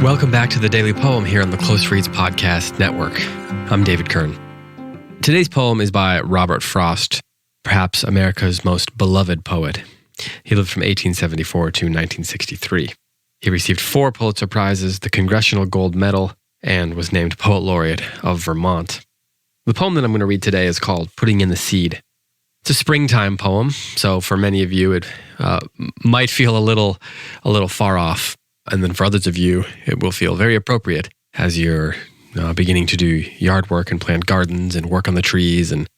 Welcome back to the Daily Poem here on the Close Reads Podcast Network. I'm David Kern. Today's poem is by Robert Frost, perhaps America's most beloved poet. He lived from 1874 to 1963. He received 4 Pulitzer Prizes, the Congressional Gold Medal, and was named Poet Laureate of Vermont. The poem that I'm going to read today is called Putting in the Seed. It's a springtime poem, so for many of you it might feel a little far off. And then for others of you, it will feel very appropriate as you're beginning to do yard work and plant gardens and work on the trees and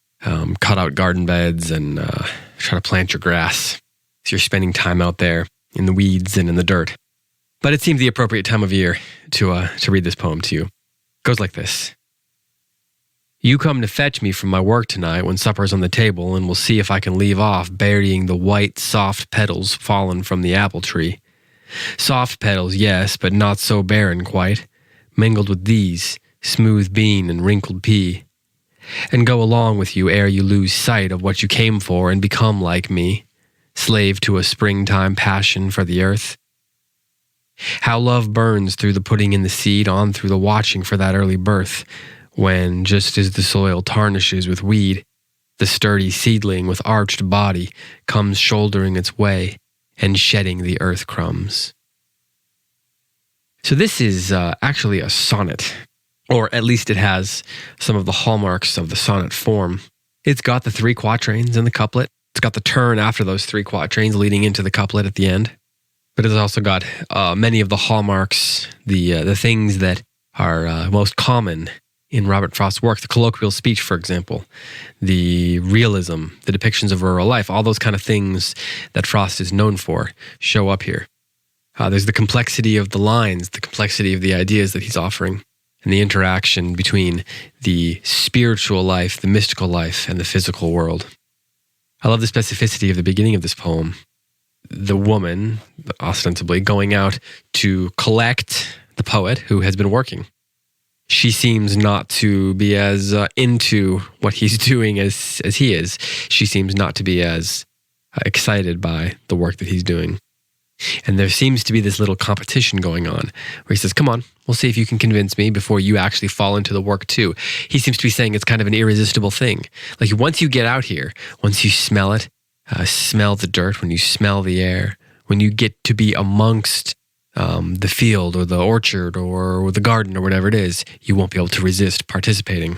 cut out garden beds and try to plant your grass. So you're spending time out there in the weeds and in the dirt. But it seems the appropriate time of year to read this poem to you. It goes like this. You come to fetch me from my work tonight when supper's on the table, and we'll see if I can leave off burying the white, soft petals fallen from the apple tree. Soft petals, yes, but not so barren quite, mingled with these, smooth bean and wrinkled pea. And go along with you ere you lose sight of what you came for and become like me, slave to a springtime passion for the earth. How love burns through the putting in the seed on through the watching for that early birth, when, just as the soil tarnishes with weed, the sturdy seedling with arched body comes shouldering its way, and shedding the earth crumbs. So this is actually a sonnet, or at least it has some of the hallmarks of the sonnet form. It's got the 3 quatrains in the couplet. It's got the turn after those 3 quatrains leading into the couplet at the end. But it's also got many of the hallmarks, the things that are most common in Robert Frost's work, the colloquial speech, for example, the realism, the depictions of rural life, all those kind of things that Frost is known for show up here. There's the complexity of the lines, the complexity of the ideas that he's offering, and the interaction between the spiritual life, the mystical life, and the physical world. I love the specificity of the beginning of this poem. The woman, ostensibly, going out to collect the poet who has been working. She seems not to be as into what he's doing as he is. She seems not to be as excited by the work that he's doing. And there seems to be this little competition going on where he says, come on, we'll see if you can convince me before you actually fall into the work too. He seems to be saying it's kind of an irresistible thing. Like once you get out here, once you smell it, smell the dirt, when you smell the air, when you get to be amongst the field or the orchard or the garden or whatever it is, you won't be able to resist participating.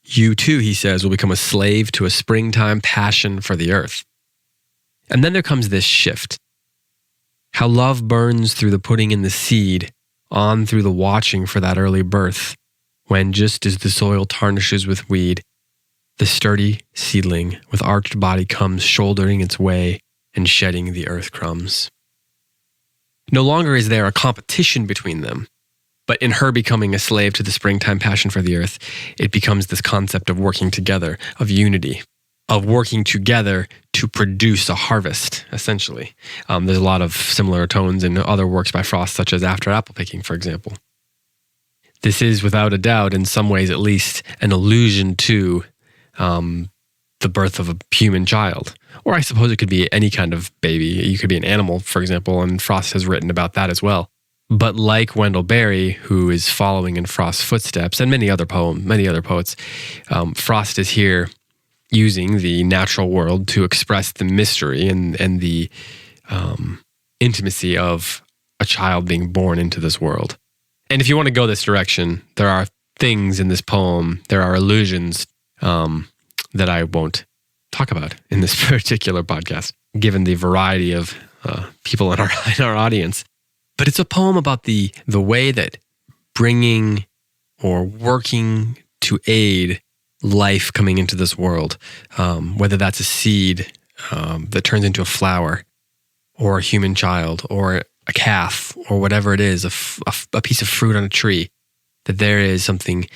You too, he says, will become a slave to a springtime passion for the earth. And then there comes this shift. How love burns through the putting in the seed, on through the watching for that early birth, when just as the soil tarnishes with weed, the sturdy seedling with arched body comes shouldering its way and shedding the earth crumbs. No longer is there a competition between them, but in her becoming a slave to the springtime passion for the earth, it becomes this concept of working together, of unity, of working together to produce a harvest, essentially. There's a lot of similar tones in other works by Frost, such as After Apple Picking, for example. This is, without a doubt, in some ways at least, an allusion to the birth of a human child. Or I suppose it could be any kind of baby. You could be an animal, for example, and Frost has written about that as well. But like Wendell Berry, who is following in Frost's footsteps, and many other poets, Frost is here using the natural world to express the mystery and the intimacy of a child being born into this world. And if you want to go this direction, there are things in this poem, there are allusions that I won't talk about in this particular podcast, given the variety of people in our audience. But it's a poem about the way that bringing or working to aid life coming into this world, whether that's a seed that turns into a flower, or a human child, or a calf, or whatever it is, a piece of fruit on a tree, that there is something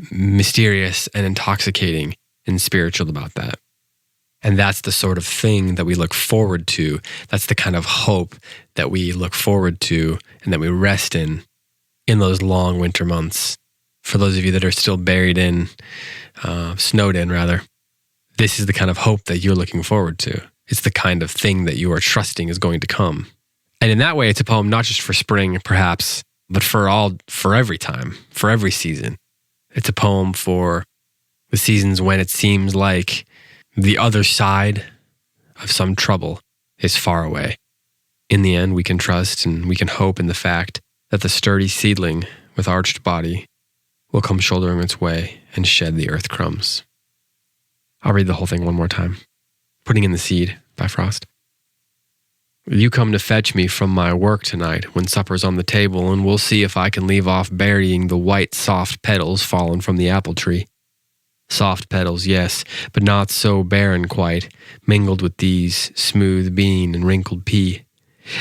mysterious and intoxicating and spiritual about that. And that's the sort of thing that we look forward to. That's the kind of hope that we look forward to and that we rest in those long winter months. For those of you that are still buried in, snowed in rather, this is the kind of hope that you're looking forward to. It's the kind of thing that you are trusting is going to come. And in that way, it's a poem not just for spring, perhaps, but for every time, for every season. It's a poem for the seasons when it seems like the other side of some trouble is far away. In the end, we can trust and we can hope in the fact that the sturdy seedling with arched body will come shouldering its way and shed the earth crumbs. I'll read the whole thing one more time. Putting in the Seed by Frost. You come to fetch me from my work tonight when supper's on the table, and we'll see if I can leave off burying the white, soft petals fallen from the apple tree. Soft petals, yes, but not so barren quite, mingled with these, smooth bean and wrinkled pea,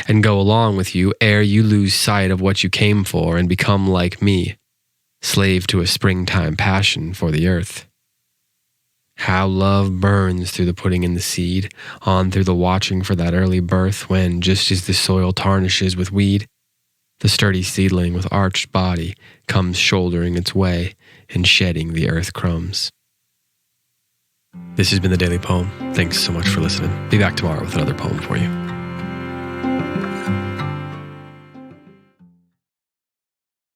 and go along with you ere you lose sight of what you came for and become like me, slave to a springtime passion for the earth. How love burns through the putting in the seed, on through the watching for that early birth when, just as the soil tarnishes with weed, the sturdy seedling with arched body comes shouldering its way and shedding the earth crumbs. This has been the Daily Poem. Thanks so much for listening. Be back tomorrow with another poem for you.